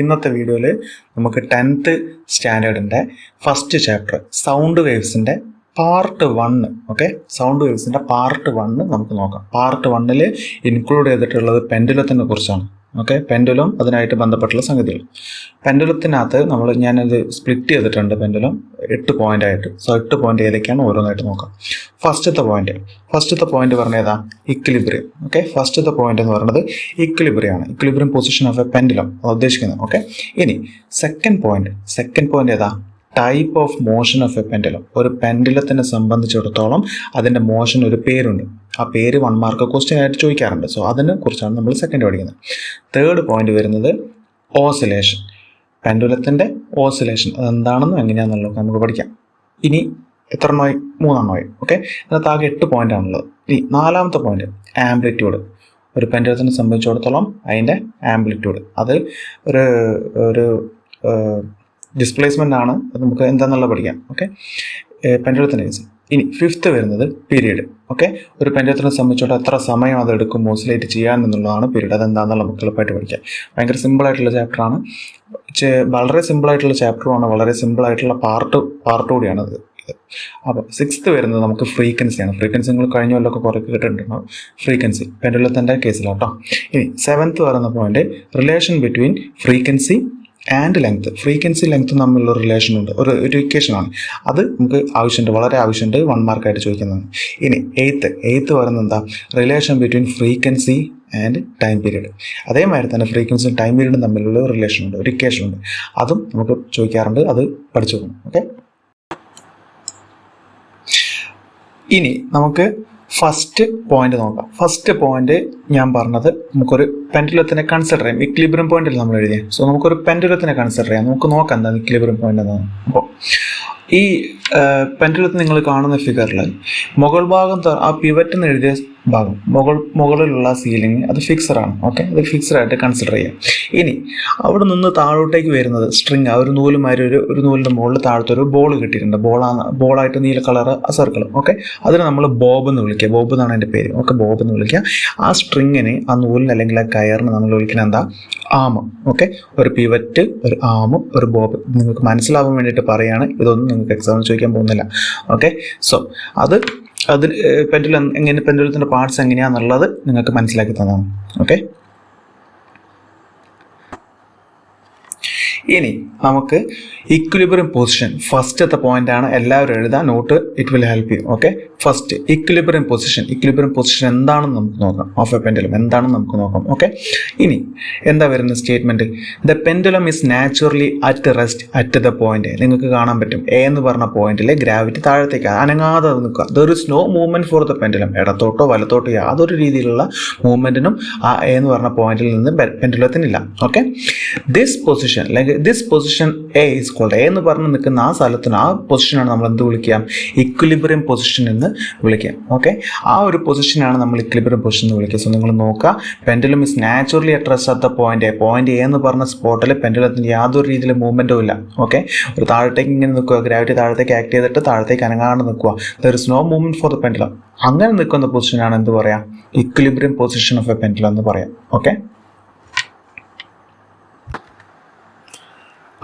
ഇന്നത്തെ വീഡിയോയിൽ നമുക്ക് 10th സ്റ്റാൻഡേർഡിൻ്റെ ഫസ്റ്റ് ചാപ്റ്റർ സൗണ്ട് വേവ്സിൻ്റെ പാർട്ട് 1 സൗണ്ട് വേവ്സിൻ്റെ പാർട്ട് 1 നമുക്ക് നോക്കാം. പാർട്ട് 1 ഇൻക്ലൂഡ് ചെയ്തിട്ടുള്ളത് പെൻഡുലത്തിനെ കുറിച്ചാണ്. പെൻഡുലം അതിനായിട്ട് ബന്ധപ്പെട്ടുള്ള സംഗതികൾ. പെൻഡുലത്തിനകത്ത് ഞാനത് സ്പ്ലിറ്റ് ചെയ്തിട്ടുണ്ട്. പെൻഡുലം 8 പോയിന്റ് ആയിട്ട്. 8 പോയിന്റ് ഏതൊക്കെയാണ് ഓരോന്നായിട്ട് നോക്കാം. ഫസ്റ്റത്തെ പോയിന്റ് പറഞ്ഞതാ ഇക്വിലിബ്രിയം. ഫസ്റ്റത്തെ പോയിന്റ് എന്ന് പറയുന്നത് ഇക്വിലിബ്രിയം ആണ്. Equilibrium position of a pendulum ഉദ്ദേശിക്കുന്നത്. ഇനി സെക്കൻഡ് പോയിന്റ് ഏതാ? Type of motion of a pendulum. ഒരു പെൻഡുലത്തിനെ സംബന്ധിച്ചിടത്തോളം അതിൻ്റെ മോഷൻ ഒരു പേരുണ്ട്. ആ പേര് 1 മാർക്ക് ക്വസ്റ്റ്യൻ ആയിട്ട് ചോദിക്കാറുണ്ട്. അതിനെ കുറിച്ചാണ് നമ്മൾ സെക്കൻഡ് പഠിക്കുന്നത്. തേർഡ് പോയിന്റ് വരുന്നത് ഓസിലേഷൻ. പെൻഡുലത്തിൻ്റെ ഓസിലേഷൻ അതെന്താണെന്നും എങ്ങനെയാണെന്നുള്ളത് നമുക്ക് പഠിക്കാം. ഇനി എത്ര എണ്ണമായി? 3 എണ്ണമായി. അതിനകത്ത് ആകെ 8 പോയിന്റ് ആണുള്ളത്. ഇനി 4ാമത്തെ പോയിന്റ് ആംപ്ലിറ്റ്യൂഡ്. ഒരു പെൻഡുലത്തിനെ സംബന്ധിച്ചിടത്തോളം അതിൻ്റെ ആംപ്ലിറ്റ്യൂഡ് അത് ഒരു ഡിസ്പ്ലേസ്മെന്റ് ആണ്. അത് നമുക്ക് എന്താണെന്നുള്ളത് പഠിക്കാം. പെൻഡുലത്തിൻ്റെ കേസ്. ഇനി 5th വരുന്നത് പീരീഡ്. ഒരു പെൻഡുലത്തിനെ സംബന്ധിച്ചിടത്തോളം എത്ര സമയം അത് എടുക്കും ഓസിലേറ്റ് ചെയ്യാൻ എന്നുള്ളതാണ് പീരീഡ്. അതെന്താണെന്നുള്ള നമുക്ക് എളുപ്പമായിട്ട് പഠിക്കാം. ഭയങ്കര സിമ്പിളായിട്ടുള്ള ചാപ്റ്ററാണ്. വളരെ സിമ്പിളായിട്ടുള്ള ചാപ്റ്ററുമാണ്. വളരെ സിമ്പിളായിട്ടുള്ള പാർട്ട് കൂടിയാണ് അത്. അപ്പോൾ 6th വരുന്നത് നമുക്ക് ഫ്രീക്വൻസിയാണ്. ഫ്രീക്വൻസി നിങ്ങൾ കഴിഞ്ഞ കൊല്ലമൊക്കെ കുറേ കേട്ടിട്ടുണ്ടാവും. ഫ്രീക്വൻസി പെൻഡുലത്തിൻ്റെ കേസിലാട്ടോ. ഇനി 7th വരുന്ന point relation between frequency and length. Frequency length തമ്മിലുള്ള റിലേഷൻ ഉണ്ട്. ഒരു ഇക്വേഷനാണ്. അത് നമുക്ക് ആവശ്യമുണ്ട്, വളരെ ആവശ്യമുണ്ട്. 1 മാർക്കായിട്ട് ചോദിക്കുന്നതാണ്. ഇനി 8th വരുന്നത് എന്താ? Relation between frequency and time period. അതേമാതിരി തന്നെ ഫ്രീക്വൻസിയും ടൈം പീരീഡും തമ്മിലുള്ള റിലേഷൻ ഉണ്ട്, ഒരു ഇക്വേഷൻ ഉണ്ട്. അതും നമുക്ക് ചോദിക്കാറുണ്ട്. അത് പഠിച്ചു പോകണം. ഇനി നമുക്ക് ഫസ്റ്റ് പോയിന്റ് നോക്കാം. ഫസ്റ്റ് പോയിന്റ് ഞാൻ പറഞ്ഞത് നമുക്കൊരു പെൻഡുലത്തിനെ കൺസിഡർ ചെയ്യാം. ഇക്വിലിബ്രിയം പോയിന്റിൽ നമ്മൾ എഴുതിയ നമുക്കൊരു പെൻഡുലത്തിനെ കൺസിഡർ ചെയ്യാം. നമുക്ക് നോക്കാം എന്താ ഇക്വിലിബ്രിയം പോയിന്റ് എന്നാണ്. അപ്പോൾ ഈ പെൻഡുലത്തിൽ നിങ്ങൾ കാണുന്ന ഫിഗറിൽ മുകൾ ഭാഗം ആ പിവറ്റ് എന്ന് എഴുതിയ ഭാഗം മുകളിലുള്ള സീലിംഗ് അത് ഫിക്സഡാണ്. അത് ഫിക്സഡ് ആയിട്ട് കൺസിഡർ ചെയ്യാം. ഇനി അവിടെ നിന്ന് താഴോട്ടേക്ക് വരുന്നത് സ്ട്രിങ്, ആ ഒരു നൂലുമാരി ഒരു നൂലിൻ്റെ മുകളിൽ താഴത്തെ ഒരു ബോൾ കിട്ടിയിട്ടുണ്ട്. ബോളായിട്ട് നീല കളർ ആ സർക്കിൾ. അതിന് നമ്മൾ ബോബ് എന്ന് വിളിക്കുക. ബോബ് എന്നാണ് എൻ്റെ പേര്. ബോബ് എന്ന് വിളിക്കുക. ആ സ്ട്രിങ്ങിന്, ആ നൂലിന് അല്ലെങ്കിൽ ആ കയറിന് നമ്മൾ വിളിക്കുന്നത് എന്താ? ആമ്. ഒരു പിവറ്റ്, ഒരു ആമും, ഒരു ബോബ്. നിങ്ങൾക്ക് മനസ്സിലാവാൻ വേണ്ടിയിട്ട് പറയുകയാണ്. ഇതൊന്നും നിങ്ങൾക്ക് എക്സാമിന് ചോദിക്കാൻ പോകുന്നില്ല. അത് പെൻഡുലത്തിൻ്റെ പാർട്സ് എങ്ങനെയാണെന്നുള്ളത് നിങ്ങൾക്ക് മനസ്സിലാക്കി തന്നതാണ്. ഇനി നമുക്ക് ഇക്വിലിബ്രിയം പൊസിഷൻ ഫസ്റ്റത്തെ പോയിന്റ് ആണ്. എല്ലാവരും എഴുതാൻ note, it will help you. First equilibrium position എന്താണെന്ന് നമുക്ക് നോക്കാം. ഓഫ് എ പെൻഡുലം എന്താണെന്ന് നമുക്ക് നോക്കാം. ഇനി എന്താ വരുന്ന statement? The pendulum is naturally at rest at the point. നിങ്ങൾക്ക് കാണാൻ പറ്റും എ എന്ന് പറഞ്ഞ പോയിന്റിലെ ഗ്രാവിറ്റി താഴത്തേക്ക് അനങ്ങാതെ നിൽക്കുക. There is no movement for the pendulum. ഇടത്തോട്ടോ വലത്തോട്ടോ യാതൊരു രീതിയിലുള്ള മൂവ്മെന്റിനും ആ എ എന്ന് പറഞ്ഞ പോയിന്റിൽ നിന്ന് പെൻഡുലത്തിനില്ല. This position A is called. A എന്ന് പറഞ്ഞ് നിൽക്കുന്ന ആ സ്ഥലത്തിന്, ആ പൊസിഷനാണ് നമ്മൾ എന്ത് വിളിക്കാം? ഇക്വിലിബ്രിയം പൊസിഷൻ എന്ന് വിളിക്കാം. ആ ഒരു പൊസിഷനാണ് നമ്മൾ ഇക്വിലിബ്രിയം പൊസിഷൻ എന്ന് വിളിക്കുക. സോ നിങ്ങൾ നോക്കുക, pendulum is naturally at rest at the point A എന്ന് പറഞ്ഞ സ്പോട്ടിൽ പെൻഡുലത്തിന് യാതൊരു രീതിയിലും മൂവ്മെന്റും ഇല്ല. ഒരു താഴത്തേക്ക് ഇങ്ങനെ നിൽക്കുക, ഗ്രാവിറ്റി താഴത്തേക്ക് ആക്ട് ചെയ്തിട്ട് താഴത്തേക്ക് അനങ്ങാണ്ട് നിൽക്കുക. There is no movement for the pendulum. അങ്ങനെ നിൽക്കുന്ന പൊസിഷനാണ് എന്ത് പറയാം? Equilibrium position of a pendulum എന്ന് പറയാം.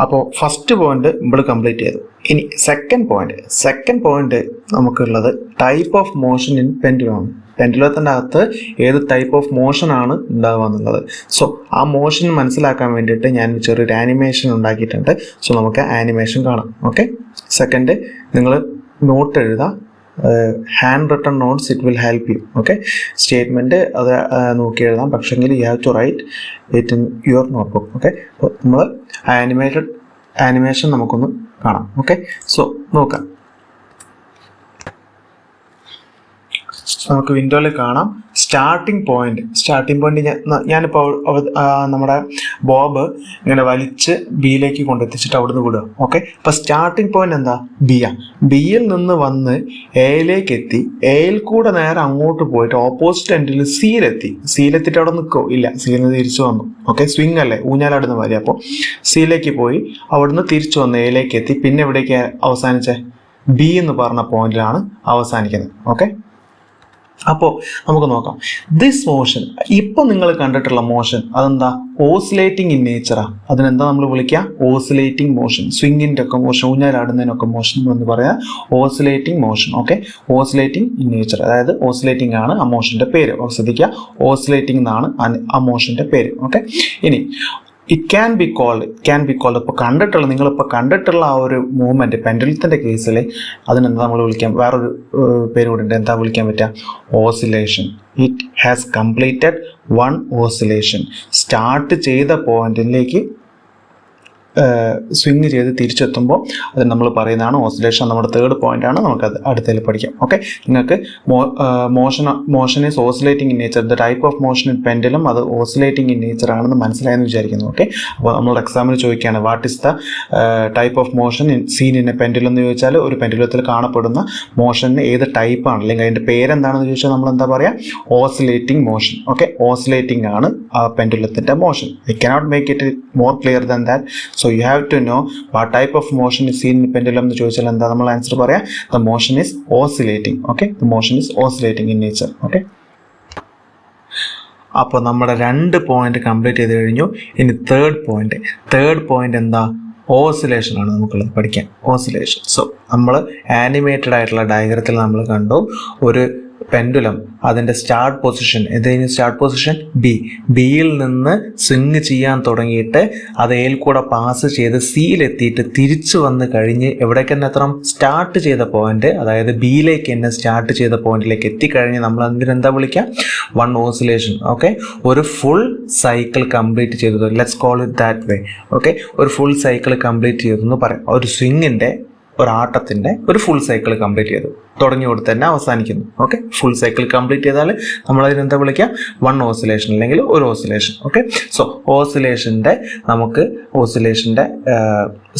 അപ്പോൾ ഫസ്റ്റ് പോയിന്റ് നമ്മൾ കംപ്ലീറ്റ് ചെയ്തു. ഇനി സെക്കൻഡ് പോയിന്റ് നമുക്കുള്ളത് type of motion in pendulum. പെൻഡുലത്തിൻ്റെ അകത്ത് ഏത് ടൈപ്പ് ഓഫ് മോഷൻ ആണ് ഉണ്ടാവുക എന്നുള്ളത്. സോ ആ മോഷൻ മനസ്സിലാക്കാൻ വേണ്ടിയിട്ട് ഞാൻ ചെറിയൊരു ആനിമേഷൻ ഉണ്ടാക്കിയിട്ടുണ്ട്. സോ നമുക്ക് ആനിമേഷൻ കാണാം. സെക്കൻഡ് നിങ്ങൾ നോട്ട് എഴുതാം. Hand written notes, it will help you. Statement അത് നോക്കി എഴുതാം. പക്ഷെങ്കിൽ you have to write it in your notebook. അപ്പോൾ നമ്മൾ ആനിമേഷൻ നമുക്കൊന്ന് കാണാം. സോ നോക്കാം. നമുക്ക് വിൻഡോയിൽ കാണാം സ്റ്റാർട്ടിംഗ് പോയിന്റ്. ഞാനിപ്പോൾ നമ്മുടെ ബോബ് ഇങ്ങനെ വലിച്ച് ബിയിലേക്ക് കൊണ്ടെത്തിച്ചിട്ട് അവിടുന്ന് വിടുക. അപ്പോൾ സ്റ്റാർട്ടിംഗ് പോയിന്റ് എന്താ? ബിയിൽ നിന്ന് വന്ന് എയിലേക്ക് എത്തി. എയിൽ കൂടെ നേരെ അങ്ങോട്ട് പോയിട്ട് ഓപ്പോസിറ്റ് എൻഡിൽ സിയിലെത്തിയിട്ട് അവിടെ നിൽക്കോ? ഇല്ല, സിയിൽ നിന്ന് തിരിച്ചു വന്നു. സ്വിങ് അല്ലേ, ഊഞ്ഞാലാടുന്ന മാതിരി. അപ്പോൾ സിയിലേക്ക് പോയി അവിടുന്ന് തിരിച്ചു വന്ന് എയിലേക്ക് എത്തി. പിന്നെ എവിടേക്ക് അവസാനിച്ചേ? ബി എന്ന് പറഞ്ഞ പോയിന്റിലാണ് അവസാനിക്കുന്നത്. അപ്പോൾ നമുക്ക് നോക്കാം. ദിസ് മോഷൻ, ഇപ്പം നിങ്ങൾ കണ്ടിട്ടുള്ള മോഷൻ അതെന്താ? ഓസിലേറ്റിംഗ് ഇൻ നേച്ചറാ. അതിനെന്താ നമ്മൾ വിളിക്കുക? Oscillating motion. സ്വിങ്ങിൻ്റെ ഒക്കെ മോഷൻ, ഊഞ്ഞാലാടുന്നതിനൊക്കെ മോഷൻ എന്ന് പറയാം oscillating motion. Okay, oscillating in nature, അതായത് ഓസിലേറ്റിംഗ് ആണ് ആ മോഷൻ്റെ പേര്. ശ്രദ്ധിക്കുക, ഓസിലേറ്റിംഗ് എന്നാണ് ആ മോഷൻ്റെ പേര്. ഓക്കെ, ഇനി ഇറ്റ് ക്യാൻ ബി കോൾഡ് ഇപ്പോൾ നിങ്ങളിപ്പോൾ കണ്ടിട്ടുള്ള ആ ഒരു മൂവ്മെൻറ്റ് പെൻഡുലത്തിൻ്റെ കേസിൽ അതിനെന്താ നമ്മൾ വിളിക്കാം? വേറൊരു പേര് കൂടെ ഉണ്ട്. എന്താ വിളിക്കാൻ പറ്റുക? Oscillation. It has completed one oscillation. Start ചെയ്ത പോയിന്റിലേക്ക് സ്വിങ് ചെയ്ത് തിരിച്ചെത്തുമ്പോൾ അത് നമ്മൾ പറയുന്നതാണ് ഓസിലേഷൻ. നമ്മുടെ തേർഡ് പോയിന്റാണ്, നമുക്കത് അടുത്തതിൽ പഠിക്കാം. ഓക്കെ, നിങ്ങൾക്ക് motion is oscillating in nature. The type of motion in pendulum, അത് ഓസിലേറ്റിംഗ് ഇൻ നേച്ചർ ആണെന്ന് മനസ്സിലായെന്ന് വിചാരിക്കുന്നു. ഓക്കെ, അപ്പോൾ നമ്മൾ എക്സാമിന് ചോദിക്കുകയാണ് what is the type of motion scene in A pendulum എന്ന് ചോദിച്ചാൽ, ഒരു പെൻഡുലത്തിൽ കാണപ്പെടുന്ന മോഷന് ഏത് ടൈപ്പാണ് അല്ലെങ്കിൽ അതിൻ്റെ പേരെന്താണെന്ന് ചോദിച്ചാൽ നമ്മൾ എന്താ പറയുക? Oscillating motion. ഓക്കെ, ഓസിലേറ്റിംഗ് ആണ് ആ പെൻഡുലത്തിൻ്റെ motion. I cannot make it more clear than that. So you have to know what type of motion is seen in pendulum എന്ന് ചോദിച്ചാൽ എന്താ നമ്മൾ ആൻസർ പറയാം? The motion is oscillating. Okay, the motion is oscillating in nature. Okay, അപ്പോൾ നമ്മുടെ 2 point complete ചെയ്ത് കഴിഞ്ഞു. ഇനി തേർഡ് പോയിന്റ് എന്താ? ഓസിലേഷൻ ആണ് നമുക്കുള്ളത് പഠിക്കാൻ. ഓസിലേഷൻ. സോ നമ്മൾ ആനിമേറ്റഡ് ആയിട്ടുള്ള ഡയഗ്രത്തിൽ നമ്മൾ കണ്ടു ഒരു പെൻഡുലം, അതിൻ്റെ സ്റ്റാർട്ട് പൊസിഷൻ ഏതായിരുന്നു? സ്റ്റാർട്ട് പൊസിഷൻ ബിയിൽ നിന്ന് സ്വിങ് ചെയ്യാൻ തുടങ്ങിയിട്ട് അത് എയിൽ കൂടെ പാസ് ചെയ്ത് സിയിലെത്തിയിട്ട് തിരിച്ചു വന്ന് കഴിഞ്ഞ് എവിടേക്ക് തന്നെ എത്തണം? സ്റ്റാർട്ട് ചെയ്ത പോയിന്റ്, അതായത് ബിയിലേക്ക് തന്നെ സ്റ്റാർട്ട് ചെയ്ത പോയിന്റിലേക്ക് എത്തിക്കഴിഞ്ഞ് നമ്മൾ അതിനെന്താ വിളിക്കാം? One oscillation. ഓക്കെ, ഒരു ഫുൾ സൈക്കിൾ കംപ്ലീറ്റ് ചെയ്തത്. Let's call it that way. Okay, ഒരു ഫുൾ സൈക്കിൾ കംപ്ലീറ്റ് ചെയ്തെന്ന് പറയാം. ഒരു സ്വിങ്ങിൻ്റെ, ഒരാട്ടത്തിൻ്റെ ഒരു ഫുൾ സൈക്കിൾ കംപ്ലീറ്റ് ചെയ്തു. തുടങ്ങി കൊടുത്ത് തന്നെ അവസാനിക്കുന്നു. ഓക്കെ, ഫുൾ സൈക്കിൾ കംപ്ലീറ്റ് ചെയ്താൽ നമ്മൾ അതിനെന്താ വിളിക്കുക? വൺ ഓസിലേഷൻ അല്ലെങ്കിൽ ഒരു ഓസിലേഷൻ. ഓക്കെ, സോ നമുക്ക് ഓസിലേഷൻ്റെ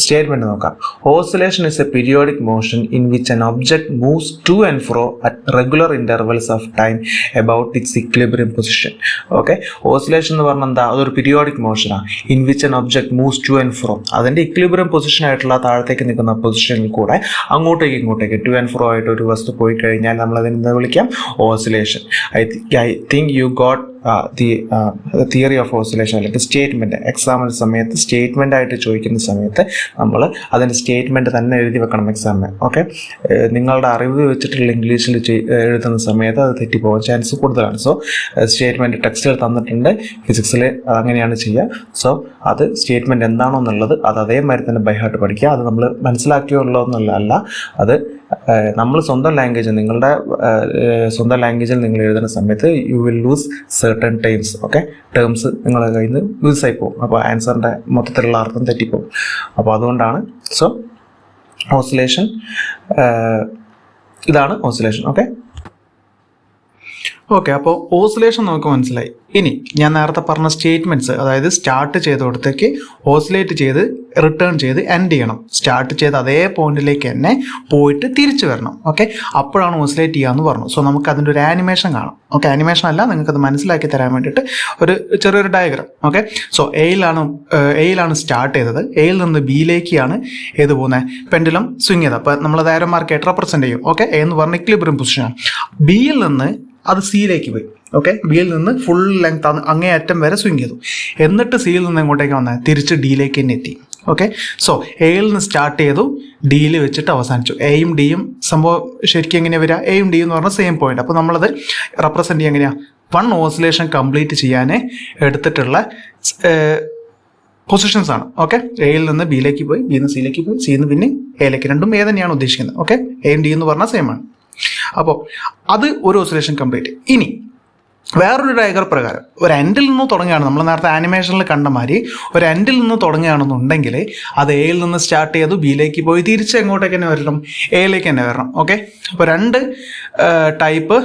സ്റ്റേറ്റ്മെന്റ് നോക്കാം. Oscillation is A periodic motion in which an object moves to and fro at regular intervals of time about its equilibrium position. Okay, oscillation എന്ന് പറഞ്ഞാൽ എന്താ? അതൊരു പീരിയോഡിക് മോഷനാണ്. In which an object moves to and fro, അതിൻ്റെ equilibrium position ആയിട്ടുള്ള താഴത്തേക്ക് നിൽക്കുന്ന പൊസിഷനിൽ കൂടെ അങ്ങോട്ടേക്ക് ടു ആൻഡ് ഫ്രോ ആയിട്ട് ഒരു വസ്തു പോയി കഴിഞ്ഞാൽ നമ്മൾ അതിനെന്താ വിളിക്കാം? Oscillation. I think you got theory of oscillation അല്ലെങ്കിൽ സ്റ്റേറ്റ്മെൻറ്റ്. എക്സാമിന് സമയത്ത് സ്റ്റേറ്റ്മെൻ്റ് ആയിട്ട് ചോദിക്കുന്ന സമയത്ത് നമ്മൾ അതിൻ്റെ സ്റ്റേറ്റ്മെൻറ്റ് തന്നെ എഴുതി വെക്കണം എക്സാമിന്. ഓക്കെ, നിങ്ങളുടെ അറിവ് വെച്ചിട്ടുള്ള ഇംഗ്ലീഷിൽ എഴുതുന്ന സമയത്ത് അത് തെറ്റിപ്പോകാൻ ചാൻസ് കൂടുതലാണ്. സോ സ്റ്റേറ്റ്മെൻറ്റ് ടെക്സ്റ്റുകൾ തന്നിട്ടുണ്ട്, ഫിസിക്സിൽ അങ്ങനെയാണ് ചെയ്യുക. സോ അത് സ്റ്റേറ്റ്മെൻറ്റ് എന്താണോ എന്നുള്ളത് അത് അതേമാതിരി തന്നെ ബൈ ഹാർട്ട് പഠിക്കുക. അത് നമ്മൾ മനസ്സിലാക്കിയുള്ളൂ എന്നല്ല, അത് നമ്മൾ സ്വന്തം ലാംഗ്വേജ്, നിങ്ങളുടെ സ്വന്തം ലാംഗ്വേജിൽ നിങ്ങൾ എഴുതുന്ന സമയത്ത് you will loose certain times. Okay, terms നിങ്ങളുടെ കയ്യിൽ നിന്ന് ലൂസായി പോകും. അപ്പോൾ ആൻസറിൻ്റെ മൊത്തത്തിലുള്ള അർത്ഥം തെറ്റിപ്പോകും. അപ്പോൾ അതുകൊണ്ടാണ്. സോ ഓസിലേഷൻ, ഇതാണ് ഓസിലേഷൻ. ഓക്കെ, അപ്പോൾ ഓസിലേഷൻ നമുക്ക് മനസ്സിലായി. ഇനി ഞാൻ നേരത്തെ പറഞ്ഞ സ്റ്റേറ്റ്മെൻറ്റ്സ്, അതായത് സ്റ്റാർട്ട് ചെയ്തോടത്തേക്ക് ഓസിലേറ്റ് ചെയ്ത് റിട്ടേൺ ചെയ്ത് എൻഡ് ചെയ്യണം. സ്റ്റാർട്ട് ചെയ്ത് അതേ പോയിന്റിലേക്ക് തന്നെ പോയിട്ട് തിരിച്ചു വരണം. ഓക്കെ, അപ്പോഴാണ് ഓസിലേറ്റ് ചെയ്യാമെന്ന് പറഞ്ഞു. സോ നമുക്ക് അതിൻ്റെ ഒരു ആനിമേഷൻ കാണാം. ഓക്കെ, ആനിമേഷൻ അല്ല, നിങ്ങൾക്കത് മനസ്സിലാക്കി തരാൻ വേണ്ടിയിട്ട് ഒരു ചെറിയൊരു ഡയഗ്രാം. ഓക്കെ, സോ എയിലാണ് സ്റ്റാർട്ട് ചെയ്തത്. എയിൽ നിന്ന് ബിയിലേക്കാണ് ഏത് പോകുന്നത്? പെൻഡുലം സ്വിങ് ചെയ്തത്. അപ്പോൾ നമ്മൾ ധാരന്മാർക്കായിട്ട് റെപ്രസെൻറ്റ് ചെയ്യും. ഓക്കെ, എ എന്ന് പറഞ്ഞ ഇക്വിലിബ്രിയം പൊസിഷനാണ്. ബിയിൽ നിന്ന് അത് സിയിലേക്ക് പോയി. ഓക്കെ, ബിയിൽ നിന്ന് ഫുൾ ലെങ്ത് അങ്ങേ അറ്റം വരെ സ്വിങ് ചെയ്തു. എന്നിട്ട് സിയിൽ നിന്ന് എങ്ങോട്ടേക്ക് വന്നത്? തിരിച്ച് ഡിയിലേക്ക് തന്നെ എത്തി. ഓക്കെ, സോ എയിൽ നിന്ന് സ്റ്റാർട്ട് ചെയ്തു, ഡിയിൽ വെച്ചിട്ട് അവസാനിച്ചു. എയും ഡിയും സംഭവം ശരിക്കും എങ്ങനെയാണ് വരിക? എയും ഡിയും എന്ന് പറഞ്ഞാൽ സെയിം പോയിന്റ്. അപ്പോൾ നമ്മളത് റെപ്രസെൻറ്റ് ചെയ്യുക എങ്ങനെയാണ്? വൺ ഓസിലേഷൻ കംപ്ലീറ്റ് ചെയ്യാൻ എടുത്തിട്ടുള്ള പൊസിഷൻസ് ആണ്. ഓക്കെ, എയിൽ നിന്ന് ബിയിലേക്ക് പോയി, ബിയിൽ നിന്ന് സിയിലേക്ക് പോയി, സിയിൽ നിന്ന് പിന്നെ എയിലേക്ക്, രണ്ടും എ തന്നെയാണ് ഉദ്ദേശിക്കുന്നത്. ഓക്കെ, എയും ഡി എന്ന് പറഞ്ഞാൽ സെയിം ആണ്. അപ്പോൾ അത് ഒരു ഓസിലേഷൻ കംപ്ലീറ്റ്. ഇനി വേറൊരു ഡയഗ്രം പ്രകാരം ഒരു എൻഡിൽ നിന്ന് തുടങ്ങുകയാണ്, നമ്മൾ നേരത്തെ ആനിമേഷനിൽ കണ്ട മാതിരി ഒരു എൻഡിൽ നിന്ന് തുടങ്ങുകയാണെന്നുണ്ടെങ്കിൽ അത് എയിൽ നിന്ന് സ്റ്റാർട്ട് ചെയ്തു ബിയിലേക്ക് പോയി തിരിച്ച് എങ്ങോട്ടേക്ക് തന്നെ വരണം? എയിലേക്ക് തന്നെ വരണം. ഓക്കെ, അപ്പോൾ 2 ടൈപ്പ്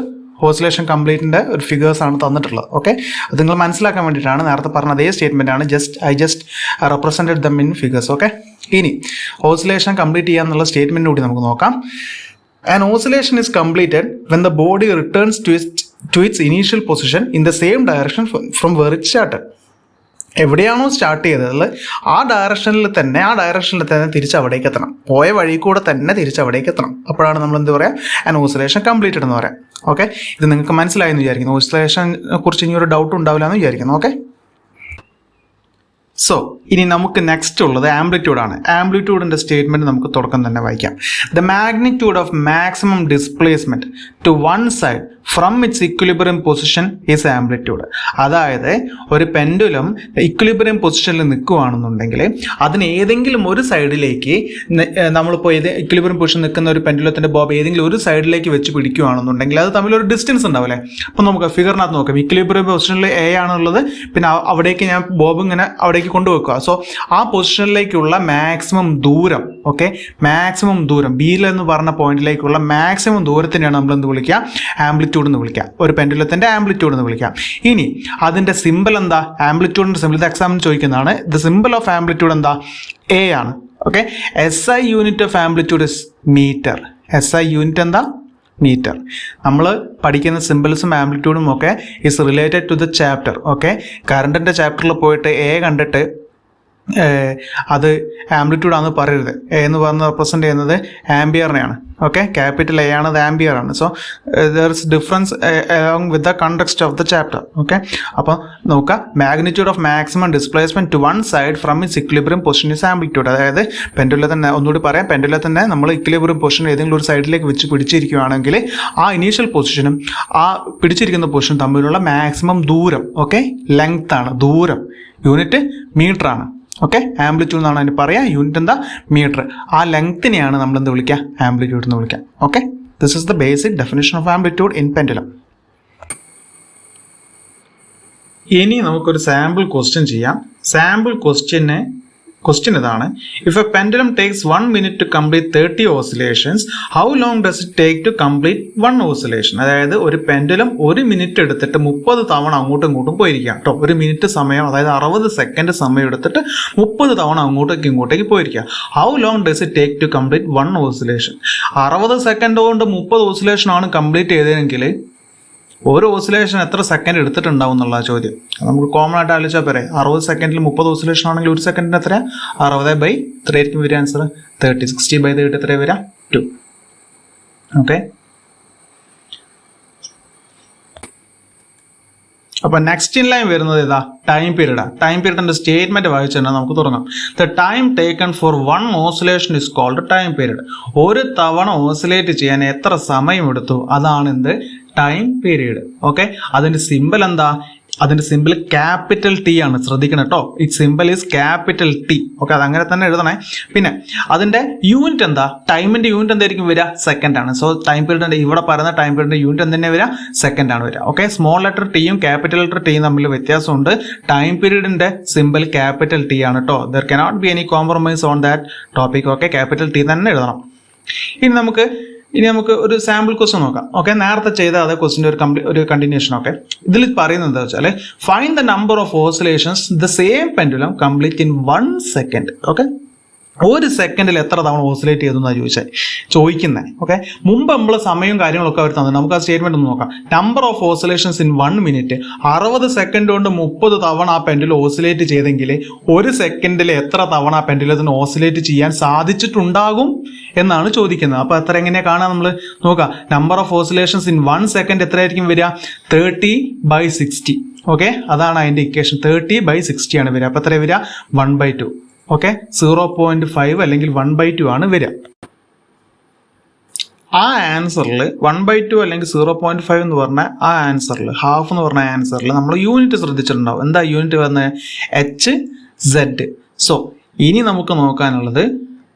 ഓസിലേഷൻ കംപ്ലീറ്റിൻ്റെ ഒരു ഫിഗേഴ്സാണ് തന്നിട്ടുള്ളത്. ഓക്കെ, അത് നിങ്ങൾ മനസ്സിലാക്കാൻ വേണ്ടിയിട്ടാണ് നേരത്തെ പറഞ്ഞ അതേ സ്റ്റേറ്റ്മെൻ്റ് ആണ്. I just represented them in figures. Okay, ഇനി ഓസിലേഷൻ കംപ്ലീറ്റ് ചെയ്യാന്നുള്ള സ്റ്റേറ്റ്മെൻറ്റ് കൂടി നമുക്ക് നോക്കാം. An oscillation is completed when the body returns to its initial position in the same direction from where it started. എവിടെയാണോ start ചെയ്തത് ആ ഡയറക്ഷനിൽ തന്നെ തിരിച്ച് അവിടേക്ക് എത്തണം. പോയ വഴി കൂടെ തന്നെ തിരിച്ച് അവിടേക്ക് എത്തണം. അപ്പോഴാണ് നമ്മൾ എന്ത് പറയുക, ആൻ ഓസിലേഷൻ കംപ്ലീറ്റഡ് എന്ന് പറയാം. ഓക്കെ, ഇത് നിങ്ങൾക്ക് മനസ്സിലായെന്ന് വിചാരിക്കുന്നു. ഓസിലേഷനെ കുറിച്ച് ഇനി ഒരു ഡൗട്ട് ഉണ്ടാവില്ല എന്ന് വിചാരിക്കുന്നു. ഓക്കെ, സോ ഇനി നമുക്ക് നെക്സ്റ്റ് ഉള്ളത് ആംപ്ലിറ്റ്യൂഡ് ആണ്. ആംപ്ലിറ്റ്യൂഡിൻ്റെ സ്റ്റേറ്റ്മെൻറ്റ് നമുക്ക് തുടക്കം തന്നെ വായിക്കാം. The magnitude of maximum displacement to one side from its equilibrium position is amplitude. അതായത് ഒരു പെൻഡുലം ഇക്വിലിബ്രിയം പൊസിഷനിൽ നിൽക്കുകയാണെന്നുണ്ടെങ്കിൽ അതിന് ഏതെങ്കിലും ഒരു സൈഡിലേക്ക് നമ്മളിപ്പോൾ ഇക്വിലിബ്രിയം പൊസിഷൻ നിൽക്കുന്ന ഒരു പെൻഡുലത്തിൻ്റെ ബോബ് ഏതെങ്കിലും ഒരു സൈഡിലേക്ക് വെച്ച് പിടിക്കുകയാണെന്നുണ്ടെങ്കിൽ അത് തമ്മിലൊരു ഡിസ്റ്റൻസ് ഉണ്ടാവില്ലേ. അപ്പോൾ നമുക്ക് ഫിഗറിനകത്ത് നോക്കാം. ഇക്വിലിബ്രിയം പൊസിഷനിൽ എ ആണുള്ളത്, പിന്നെ അവിടേക്ക് ഞാൻ ബോബ് ഇങ്ങനെ അവിടേക്ക് കൊണ്ടുവെക്കുക. സോ ആ പൊസിഷനിലേക്കുള്ള മാക്സിമം ദൂരം, ഓക്കെ, മാക്സിമം ദൂരം ബിയിൽ എന്ന് പറഞ്ഞ പോയിന്റിലേക്കുള്ള മാക്സിമം ദൂരത്തിനെയാണ് നമ്മൾ എന്ത് വിളിക്കുക, ആംപ്ലിറ്റ്യൂഡ് എന്ന് വിളിക്കാം. ഒരു പെൻഡുലത്തിന്റെ ആംപ്ലിറ്റ്യൂഡ് എന്ന് വിളിക്കാം. ഇനി അതിന്റെ സിമ്പിൾ എന്താ, ആംപ്ലിറ്റ്യൂഡിന്റെ സിമ്പിൾ ഇത് എക്സാമിന് ചോദിക്കുന്നതാണ്. ദ സിമ്പിൾ ഓഫ് ആംപ്ലിറ്റ്യൂഡ് എന്താ, എ ആണ്. Okay, S I unit of amplitude is metre. S I unit എന്താ, മീറ്റർ. നമ്മൾ പഠിക്കുന്ന സിമ്പിൾസും ആംപ്ലിറ്റ്യൂഡും ഒക്കെ is related to the chapter. Okay, കറണ്ടിൻ്റെ ചാപ്റ്ററിൽ പോയിട്ട് എ കണ്ടിട്ട് അത് ആംപ്ലിറ്റ്യൂഡ് ആണെന്ന് പറയരുത്. എ എന്ന് പറഞ്ഞ് റെപ്രസെൻറ്റ് ചെയ്യുന്നത് ആംബിയറിനെയാണ്. ഓക്കെ, ക്യാപിറ്റൽ എ ആണ്, അത് ആംബിയർ ആണ്. So there is difference along with the context of the chapter. Okay, അപ്പോൾ നോക്കുക, magnitude of maximum displacement to one side from its equilibrium position is amplitude. അതായത് പെൻഡുലത്തിൻ്റെ, ഒന്നുകൂടി പറയാം, പെൻഡുലത്തിൻ്റെ നമ്മൾ ഇക്വിലിബ്രിയം പൊസിഷൻ ഏതെങ്കിലും ഒരു സൈഡിലേക്ക് വെച്ച് പിടിച്ചിരിക്കുകയാണെങ്കിൽ ആ ഇനീഷ്യൽ പൊസിഷനും ആ പിടിച്ചിരിക്കുന്ന പൊസിഷനും തമ്മിലുള്ള മാക്സിമം ദൂരം, ഓക്കെ, ലെങ്ത് ആണ്, ദൂരം, യൂണിറ്റ് മീറ്റർ ആണ്. ഓക്കെ, ആംപ്ലിറ്റ്യൂഡ് എന്നാണ് അതിന് പറയുക, യൂണിറ്റ് എന്താ, മീറ്റർ. ആ ലെങ്ത്തിനെയാണ് നമ്മൾ എന്ത് വിളിക്കുക, ആംപ്ലിറ്റ്യൂഡ് എന്ന് വിളിക്കുക. Okay, this is the basic definition of amplitude in pendulum. ഇനി നമുക്കൊരു സാമ്പിൾ ക്വസ്റ്റ്യൻ ചെയ്യാം. സാമ്പിൾ ക്വസ്റ്റ്യൻ ഇതാണ്: if A pendulum takes 1 minute to complete 30 oscillations, how long does it take to complete 1 oscillation? അതായത് ഒരു pendulum 1 minute എടുത്തിട്ട് 30 തവണ അങ്ങോട്ടും ഇങ്ങോട്ടും പോയിരിക്കാം കേട്ടോ. 1 minute സമയം, അതായത് 60 സെക്കൻഡ് സമയം എടുത്തിട്ട് 30 തവണ ഇങ്ങോട്ടേക്ക് പോയിരിക്കുക. How long does it take to complete 1 oscillation? 60 second കൊണ്ട് 30 ഓസിലേഷൻ ആണ് കംപ്ലീറ്റ് ചെയ്തതെങ്കിൽ ഒരു ഓസിലേഷൻ എത്ര സെക്കൻഡ് എടുത്തിട്ടുണ്ടാവും എന്നുള്ള ചോദ്യം. നമുക്ക് കോമൺ ആയിട്ട് ആലോചിച്ചാൽ പോരെ. 60 സെക്കൻഡിൽ 30 ഓസിലേഷൻ ആണെങ്കിൽ ഒരു സെക്കൻഡിന് എത്ര, 60/3 ആയിരിക്കും വരിക ആൻസർ. 30, 60/3 എത്ര വരിക, 2. ഓക്കെ, അപ്പൊ നെക്സ്റ്റ് ഇൻ ലൈൻ വരുന്നത് ഇതാ ടൈം പീരീഡ്. ടൈം പീരീഡിന്റെ സ്റ്റേറ്റ്മെന്റ് വായിച്ചു തന്നെ നമുക്ക് തുടങ്ങാം. The time taken for 1 oscillation is called time period. ഒരു തവണ ഓസിലേറ്റ് ചെയ്യാൻ എത്ര സമയം എടുത്തു, അതാണ് എന്ത്, ടൈം പീരീഡ്. ഓക്കെ, അതിന്റെ സിമ്പിൾ എന്താ, അതിന്റെ സിമ്പിൾ ക്യാപിറ്റൽ ടി ആണ്. ശ്രദ്ധിക്കണം കേട്ടോ, it simple is capital T. Okay, അത് അങ്ങനെ തന്നെ എഴുതണേ. പിന്നെ അതിന്റെ യൂണിറ്റ് എന്താ, ടൈമിന്റെ യൂണിറ്റ് എന്തായിരിക്കും വരിക, സെക്കൻഡ് ആണ്. സോ ടൈം പീരീഡിന്റെ ഇവിടെ പറയുന്ന ടൈം പീരീഡിന്റെ യൂണിറ്റ് എന്ത് തന്നെ വരിക, സെക്കൻഡ് ആണ് വരിക. ഓക്കെ, സ്മോൾ ലെറ്റർ ടിയും ക്യാപിറ്റൽ ലെറ്റർ ടിയും തമ്മിൽ വ്യത്യാസമുണ്ട്. ടൈം പീരീഡിന്റെ സിമ്പിൾ ക്യാപിറ്റൽ ടി ആണ് കേട്ടോ. There cannot be any compromise on that topic. Okay, capital T തന്നെ എഴുതണം. ഇനി നമുക്ക് ഒരു സാമ്പിൾ ക്വസ്റ്റ്യൻ നോക്കാം. ഓക്കെ, നേരത്തെ ചെയ്ത അതേ ക്വസ്റ്റിന്റെ ഒരു കണ്ടിന്യൂഷൻ. ഓക്കെ, ഇതിൽ പറയുന്നത് എന്താ വെച്ചാൽ, find the number of oscillations the same pendulum complete in 1 second. Okay, ഒരു സെക്കൻഡിൽ എത്ര തവണ ഓസിലേറ്റ് ചെയ്തു എന്നാണ് ചോദിക്കുന്നത്. ഓക്കെ, മുമ്പ് നമ്മൾ സമയവും കാര്യങ്ങളൊക്കെ അവർ തന്നത്. നമുക്ക് ആ സ്റ്റേറ്റ്മെന്റ് ഒന്ന് നോക്കാം. Number of oscillations in 1 minute, 60 second കൊണ്ട് 30 തവണ ആ പെൻഡുലം ഓസിലേറ്റ് ചെയ്തെങ്കിൽ ഒരു സെക്കൻഡിൽ എത്ര തവണ ആ പെൻഡുലത്തിന് ഓസിലേറ്റ് ചെയ്യാൻ സാധിച്ചിട്ടുണ്ടാകും എന്നാണ് ചോദിക്കുന്നത്. അപ്പോൾ എത്ര എങ്ങനെയാണ് കാണാൻ നമ്മൾ നോക്കാം. Number of oscillations in 1 second എത്രയായിരിക്കും വരിക, 30/60. ഓക്കെ, അതാണ് അതിന്റെ ഇക്വേഷൻ. 30/60 ആണ് വരിക. അപ്പോൾ എത്ര വരിക, 1/2. ഓക്കെ, 0.5 അല്ലെങ്കിൽ 1/2 ആണ് വരിക. ആ ആൻസറിൽ 1/2 അല്ലെങ്കിൽ 0.5 എന്ന് പറഞ്ഞ ആ ആൻസറിൽ, ഹാഫ് എന്ന് പറഞ്ഞ ആൻസറിൽ നമ്മൾ യൂണിറ്റ് ശ്രദ്ധിച്ചിട്ടുണ്ടാവും. എന്താ യൂണിറ്റ് വന്നത്, HZ. സോ ഇനി നമുക്ക് നോക്കാനുള്ളത്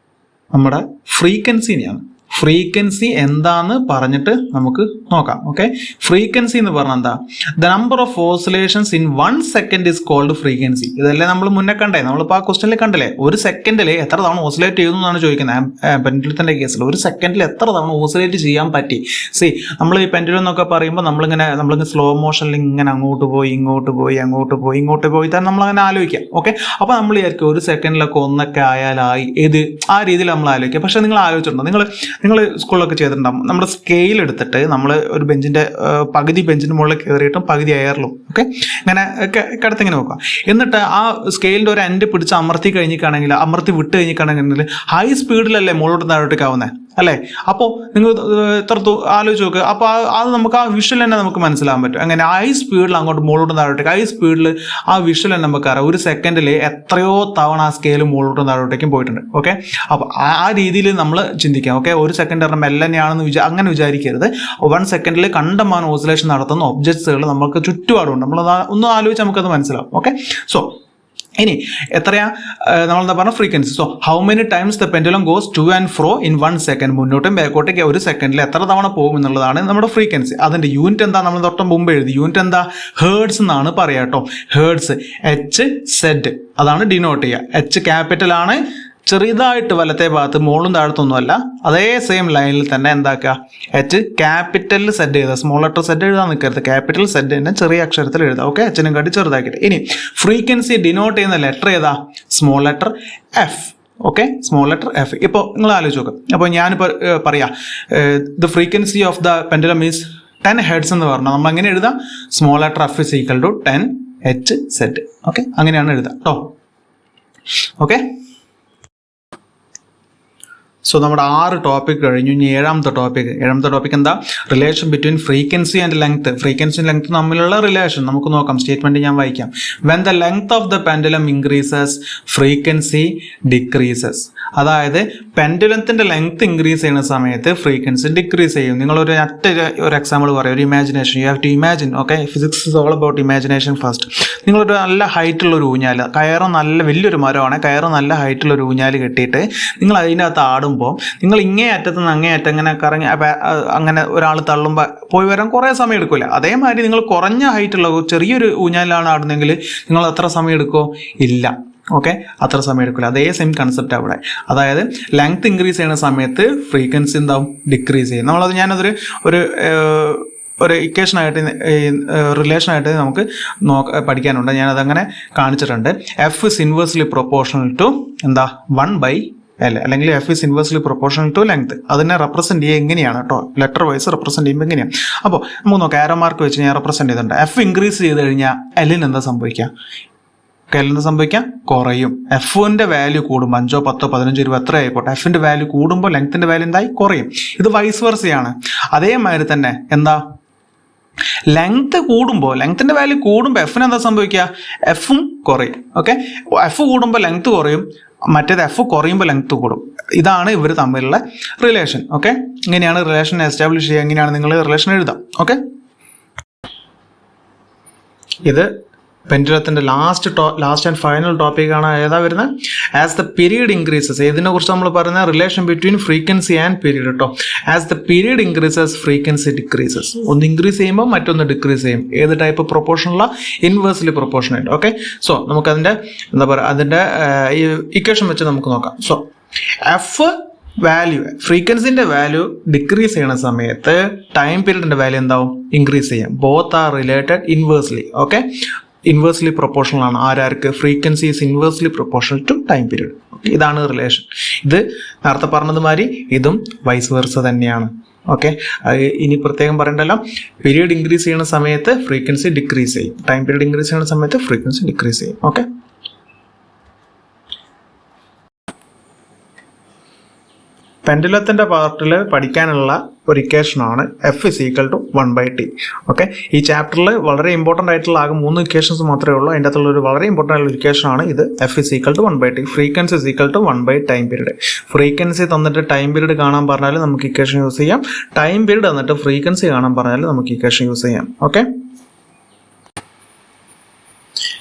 നമ്മുടെ ഫ്രീക്വൻസിനെയാണ്. ഫ്രീക്വൻസി എന്താന്ന് പറഞ്ഞിട്ട് നമുക്ക് നോക്കാം. ഓക്കെ, ഫ്രീക്വൻസി എന്ന് പറഞ്ഞാൽ എന്താ, the number of oscillations in 1 second is called frequency. ഇതല്ലേ നമ്മൾ മുന്നേ കണ്ടേ, നമ്മളിപ്പോൾ ആ ക്വസ്റ്റനിൽ കണ്ടില്ലേ, ഒരു സെക്കൻഡിൽ എത്ര തവണ ഓസിലേറ്റ് ചെയ്യുന്നു എന്നാണ് ചോദിക്കുന്നത്. പെൻഡുലത്തിന്റെ കേസിൽ ഒരു സെക്കൻഡിൽ എത്ര തവണ ഓസിലേറ്റ് ചെയ്യാൻ പറ്റി. നമ്മൾ ഈ പെൻഡുലം എന്നൊക്കെ പറയുമ്പോൾ നമ്മളിങ്ങനെ സ്ലോ മോഷനിൽ ഇങ്ങനെ അങ്ങോട്ട് പോയി തന്നെ നമ്മളങ്ങനെ ആലോചിക്കാം. ഓക്കെ, അപ്പോൾ നമ്മൾ വിചാരിക്കും ഒരു സെക്കൻഡിലൊക്കെ ഒന്നൊക്കെ ആയാലായി, ഇത് ആ രീതിയിൽ നമ്മൾ ആലോചിക്കാം. പക്ഷെ നിങ്ങൾ ആലോചിച്ചിട്ടുണ്ടോ, നിങ്ങൾ നിങ്ങൾ സ്കൂളിലൊക്കെ ചെയ്തിട്ടുണ്ടാകും. നമ്മുടെ സ്കെയിൽ എടുത്തിട്ട് നമ്മൾ ഒരു ബെഞ്ചിൻ്റെ പകുതി ബെഞ്ചിന് മുകളിൽ കയറിയിട്ടും പകുതി എയറിലും ഓക്കെ ഇങ്ങനെ കിടത്തിങ്ങനെ വെക്കുക. എന്നിട്ട് ആ സ്കെയിലിൻ്റെ ഒരു എൻഡ് പിടിച്ച് അമർത്തി വിട്ട് കഴിഞ്ഞിട്ടാണെങ്കിൽ ഹൈ സ്പീഡിലല്ലേ മുകളിലോട്ട് താഴോട്ടേക്ക് ആവുന്നത് അല്ലേ? അപ്പോൾ നിങ്ങൾ എത്ര ആലോചിച്ച് നോക്കുക. അപ്പോൾ അത് നമുക്ക് ആ വിഷ്വൽ തന്നെ നമുക്ക് മനസ്സിലാകാൻ പറ്റും. അങ്ങനെ ഹൈ സ്പീഡിൽ അങ്ങോട്ട് മുകളിലോട്ടും താഴോട്ടേക്ക് ഹൈ സ്പീഡിൽ ആ വിഷ്വൽ തന്നെ നമുക്കറിയാം. ഒരു സെക്കൻഡിൽ എത്രയോ തവണ ആ സ്കെയിൽ മുകളിലോട്ടും താഴോട്ടേക്കും പോയിട്ടുണ്ട്. ഓക്കെ, അപ്പോൾ ആ രീതിയിൽ നമ്മൾ ചിന്തിക്കാം. ഓക്കെ, ഒരു സെക്കൻഡ് പറഞ്ഞാൽ മെല്ലനെയാണെന്ന് അങ്ങനെ വിചാരിക്കരുത്. 1 സെക്കൻഡിൽ കണ്ടമാനം ഓസിലേഷൻ നടത്തുന്ന ഒബ്ജക്ട്സുകൾ നമുക്ക് ചുറ്റുപാടുണ്ട്. നമ്മൾ ഒന്ന് ആലോചിച്ച് നമുക്കത് മനസ്സിലാവും. ഓക്കെ, സോ ഇനി എത്രയാ നമ്മളെന്താ പറഞ്ഞ frequency. So how many times the pendulum goes two and fro in 1 second. മുന്നോട്ടും ബാക്കോട്ടേക്ക് ഒരു സെക്കൻഡിൽ എത്ര തവണ പോകും എന്നുള്ളതാണ് നമ്മുടെ ഫ്രീക്വൻസി. അതിൻ്റെ യൂണിറ്റ് എന്താ? നമ്മൾ തൊട്ട് മുമ്പ് എഴുതി. യൂണിറ്റ് എന്താ? ഹേർട്സ് എന്നാണ് പറയുക കേട്ടോ. ഹേർട്സ് HZ അതാണ് ഡിനോട്ട് ചെയ്യുക. H ക്യാപിറ്റൽ ആണ്, ചെറുതായിട്ട് വലത്തെ ഭാഗത്ത് മുകളിലും താഴത്തൊന്നുമല്ല. അതേ സെയിം ലൈനിൽ തന്നെ എന്താക്കുക? H ക്യാപിറ്റലിൽ സെറ്റ് ചെയ്താൽ സ്മോൾ ലെറ്റർ സെറ്റ് എഴുതാൻ നിൽക്കരുത്. ക്യാപിറ്റൽ സെറ്റ് തന്നെ ചെറിയ അക്ഷരത്തിൽ എഴുതാം. ഓക്കെ, Hനും കാട്ടി ചെറുതാക്കിയിട്ട്. ഇനി ഫ്രീക്വൻസി ഡിനോട്ട് ചെയ്യുന്ന ലെറ്റർ ഏതാ? Small letter F. Okay, small letter F. ഇപ്പോൾ നിങ്ങൾ ആലോചിച്ച് നോക്കുക. അപ്പോൾ ഞാനിപ്പോൾ പറയാം the frequency of the pendulum is 10 hertz എന്ന് പറഞ്ഞാൽ നമ്മൾ എങ്ങനെ എഴുതാം? Small letter F is equal to 10 HZ. Okay, അങ്ങനെയാണ് എഴുതാം കേട്ടോ. ഓക്കെ, സോ നമ്മുടെ 6 ടോപ്പിക് കഴിഞ്ഞു. ഇനി ഏഴാമത്തെ ടോപ്പിക് എന്താ? Relation between frequency and length. Frequency length തമ്മിലുള്ള റിലേഷൻ നമുക്ക് നോക്കാം. സ്റ്റേറ്റ്മെന്റ് ഞാൻ വായിക്കാം. When the length of the pendulum increases frequency decreases. അതായത് പെൻഡുലത്തിന്റെ ലെങ്ത് ഇൻക്രീസ് ചെയ്യുന്ന സമയത്ത് ഫ്രീക്വൻസി ഡിക്രീസ് ചെയ്യും. നിങ്ങൾ ഒരു എക്സാമ്പിൾ പറയാം. ഒരു imagination. You have to imagine. Okay, physics is all about imagination first. നിങ്ങളൊരു നല്ല ഹൈറ്റുള്ള ഒരു ഊഞ്ഞാൽ, കയറ് നല്ല വലിയൊരു മരമാണ്, കയറ് നല്ല ഹൈറ്റുള്ള ഒരു ഊഞ്ഞാൽ കെട്ടിയിട്ട് നിങ്ങൾ അതിനകത്ത് ആടുമ്പോൾ നിങ്ങൾ ഇങ്ങേ അറ്റത്ത് നിന്ന് അങ്ങേ അറ്റം ഇങ്ങനെ കറങ്ങി അങ്ങനെ ഒരാൾ തള്ളുമ്പോൾ പോയി വരാൻ കുറേ സമയം എടുക്കില്ല. അതേമാതിരി നിങ്ങൾ കുറഞ്ഞ ഹൈറ്റുള്ള ചെറിയൊരു ഊഞ്ഞാലാണ് ആടുന്നെങ്കിൽ നിങ്ങൾ എത്ര സമയം എടുക്കുമോ? ഇല്ല. ഓക്കെ, അത്ര സമയം എടുക്കില്ല. അതേ സെയിം കൺസെപ്റ്റ് അവിടെ. അതായത് ലെങ്ത് ഇൻക്രീസ് ചെയ്യുന്ന സമയത്ത് ഫ്രീക്വൻസി എന്താവും? ഡിക്രീസ് ചെയ്യും. ഞാനതൊരു ഒരു ഇക്വേഷനായിട്ട് റിലേഷനായിട്ട് നമുക്ക് പഠിക്കാനുണ്ട്. ഞാനതങ്ങനെ കാണിച്ചിട്ടുണ്ട്. F is inversely proportional to എന്താ? 1/L, അല്ലെങ്കിൽ F is inversely proportional to length. അതിനെ റെപ്രസെന്റ് ചെയ്യുക എങ്ങനെയാണ് കേട്ടോ? ലെറ്റർ വൈസ് റെപ്രസെന്റ് ചെയ്യുമ്പോൾ എങ്ങനെയാണ്? അപ്പോൾ നമുക്ക് നോക്കാം. ആരോ മാർക്ക് വെച്ച് ഞാൻ റെപ്രസെന്റ് ചെയ്തിട്ടുണ്ട്. F ഇൻക്രീസ് ചെയ്ത് കഴിഞ്ഞാൽ Lന് എന്താ സംഭവിക്കുക? Lന് സംഭവിക്കാം? കുറയും. Fന്റെ വാല്യൂ കൂടുമ്പോൾ 5, 10, 15, 20 എത്ര ആയിക്കോട്ടെ, Fന്റെ വാല്യൂ കൂടുമ്പോൾ ലെങ്ത്തിന്റെ വാല്യൂ എന്തായി? കുറയും. ഇത് വൈസ് വെർസയാണ്. അതേമാതിരി തന്നെ എന്താ? ലെങ്ത് കൂടുമ്പോൾ, ലെങ്ത്തിന്റെ വാല്യൂ കൂടുമ്പോൾ Fന് എന്താ സംഭവിക്കുക? Fഉം കുറയും. ഓക്കെ, F കൂടുമ്പോൾ ലെങ്ത് കുറയും, മറ്റേത് F കുറയുമ്പോൾ ലെങ്ത് കൂടും. ഇതാണ് ഇവർ തമ്മിലുള്ള റിലേഷൻ. ഓക്കെ, ഇങ്ങനെയാണ് റിലേഷൻ എസ്റ്റാബ്ലിഷ് ചെയ്യുക. എങ്ങനെയാണ് നിങ്ങൾ റിലേഷൻ എഴുതാം. ഓക്കെ, ഇത് പെൻഡുലത്തിന്റെ ലാസ്റ്റ് ആൻഡ് ഫൈനൽ ടോപ്പിക്കാണ്. ഏതാ വരുന്നത്? As the period increases. ഇതിനെ കുറിച്ച് നമ്മൾ പറയുന്ന relation between frequency and period കേട്ടോ. As the period increases frequency decreases. ഒന്ന് ഇൻക്രീസ് ചെയ്യുമ്പോൾ മറ്റൊന്ന് ഡിക്രീസ് ചെയ്യും. ഏത് ടൈപ്പ് പ്രൊപ്പോർഷനുള്ള? Inversely proportional. ഓക്കെ, സോ നമുക്ക് അതിന്റെ അതിന്റെ ഇക്വേഷൻ വെച്ച് നമുക്ക് നോക്കാം. സോ എഫ് വാല്യൂ, ഫ്രീക്വൻസിന്റെ വാല്യൂ ഡിക്രീസ് ചെയ്യുന്ന സമയത്ത് ടൈം പീരീഡിന്റെ വാല്യൂ എന്താവും? ഇൻക്രീസ് ചെയ്യും. Both are related inversely. Okay, inversely proportional ആണ്. ആരാർക്ക്? Frequency is inversely proportional to time period. ഇതാണ് റിലേഷൻ. ഇത് നേരത്തെ പറഞ്ഞതുമാതിരി ഇതും വൈസ് വെർസ തന്നെയാണ്. ഓക്കെ, ഇനി പ്രത്യേകം പറയണ്ടല്ലോ. പീരീഡ് ഇൻക്രീസ് ചെയ്യുന്ന സമയത്ത് ഫ്രീക്വൻസി ഡിക്രീസ് ചെയ്യും. ടൈം പീരീഡ് ഇൻക്രീസ് ചെയ്യുന്ന സമയത്ത് ഫ്രീക്വൻസി ഡിക്രീസ് ചെയ്യും. ഓക്കെ, പെൻഡുലത്തിന്റെ പാർട്ടിൽ പഠിക്കാനുള്ള ഒരു ഇക്വേഷനാണ് F is equal to 1/T. Okay, ഈ ചാപ്റ്ററിൽ വളരെ ഇമ്പോർട്ടൻ്റ് ആയിട്ടുള്ള ആകെ 3 ഇക്വേഷൻസ് മാത്രമേ ഉള്ളൂ. അതിൻ്റെ അകത്തുള്ള ഒരു വളരെ ഇമ്പോർട്ടൻ്റ് ആയിട്ടുള്ള ഇക്വേഷനാണ് ഇത്. F is equal to 1/T. Frequency is equal to 1/ടൈം പീരീഡ്. ഫ്രീക്വൻസി തന്നിട്ട് ടൈം പീരീഡ് കാണാൻ പറഞ്ഞാൽ നമുക്ക് ഇക്വേഷൻ യൂസ് ചെയ്യാം. ടൈം പീരീഡ് തന്നിട്ട് ഫ്രീക്വൻസി കാണാൻ പറഞ്ഞാൽ നമുക്ക് ഇക്വേഷൻ യൂസ് ചെയ്യാം. ഓക്കെ,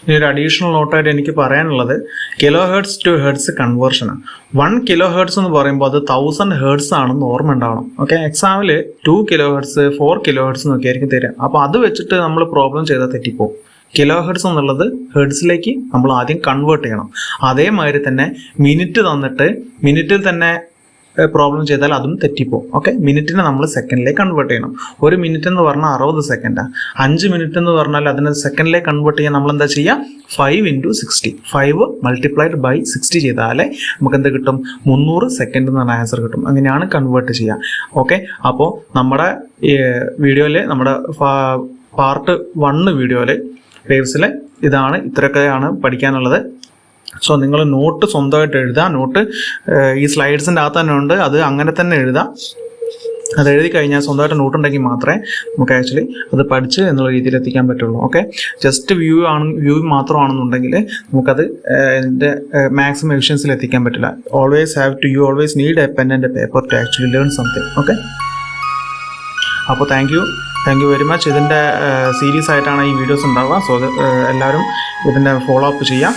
ഇനി ഒരു അഡീഷണൽ നോട്ടായിട്ട് എനിക്ക് പറയാനുള്ളത് കിലോ ഹെർട്സ് ടു ഹെർട്സ് കൺവേർഷനാണ്. 1 കിലോ ഹെർട്സ് എന്ന് പറയുമ്പോൾ അത് 1000 ഹെർട്സ് ആണെന്ന് ഓർമ്മ ഉണ്ടാവണം. ഓക്കെ, എക്സാമിൽ 2 കിലോ ഹെർട്സ് 4 കിലോ ഹെർട്സ് എന്നൊക്കെ ആയിരിക്കും തരാം. അപ്പോൾ അത് വെച്ചിട്ട് നമ്മൾ പ്രോബ്ലം ചെയ്താൽ തെറ്റിപ്പോകും. കിലോ ഹെർട്സ് എന്നുള്ളത് ഹെർട്സിലേക്ക് നമ്മൾ ആദ്യം കൺവേർട്ട് ചെയ്യണം. അതേമാതിരി തന്നെ മിനിറ്റ് തന്നിട്ട് മിനിറ്റിൽ തന്നെ പ്രോബ്ലം ചെയ്താൽ അതും തെറ്റിപ്പോവും. ഓക്കെ, മിനിറ്റിനെ നമ്മൾ സെക്കൻഡിലേക്ക് കൺവേർട്ട് ചെയ്യണം. 1 മിനിറ്റ് എന്ന് പറഞ്ഞാൽ 60 സെക്കൻഡാണ്. 5 മിനിറ്റ് എന്ന് പറഞ്ഞാൽ അതിനെ സെക്കൻഡിലേക്ക് കൺവേർട്ട് ചെയ്യാൻ നമ്മൾ എന്താ ചെയ്യുക? 5 × 60, 5 മൾട്ടിപ്ലൈഡ് ബൈ 60 ചെയ്താലേ നമുക്ക് എന്ത് കിട്ടും? 300 സെക്കൻഡ് എന്ന് പറഞ്ഞ ആൻസർ കിട്ടും. അങ്ങനെയാണ് കൺവേർട്ട് ചെയ്യുക. ഓക്കെ, അപ്പോൾ നമ്മുടെ വീഡിയോയിൽ, നമ്മുടെ പാർട്ട് 1 വീഡിയോയിൽ വേവ്സിൽ ഇതാണ്, ഇത്രയൊക്കെയാണ് പഠിക്കാനുള്ളത്. സോ നിങ്ങൾ നോട്ട് സ്വന്തമായിട്ട് എഴുതുക. നോട്ട് ഈ സ്ലൈഡ്സിൻ്റെ അകത്ത് തന്നെ ഉണ്ട്, അത് അങ്ങനെ തന്നെ എഴുതാം. അത് എഴുതി കഴിഞ്ഞാൽ സ്വന്തമായിട്ട് നോട്ട് ഉണ്ടെങ്കിൽ മാത്രമേ നമുക്ക് ആക്ച്വലി അത് പഠിച്ച് എന്നുള്ള രീതിയിൽ എത്തിക്കാൻ പറ്റുള്ളൂ. ഓക്കെ, ജസ്റ്റ് വ്യൂ മാത്രമാണെന്നുണ്ടെങ്കിൽ നമുക്കത് ഇതിൻ്റെ മാക്സിമം എഫിഷ്യൻസിൽ എത്തിക്കാൻ പറ്റില്ല. You always need A pen and A paper two actually learn something. Okay, അപ്പോൾ താങ്ക് യു വെരി മച്ച്. ഇതിൻ്റെ സീരീസ് ആയിട്ടാണ് ഈ വീഡിയോസ് ഉണ്ടാവുക. സോ അത് എല്ലാവരും ഇതിൻ്റെ ഫോളോ അപ്പ് ചെയ്യാം.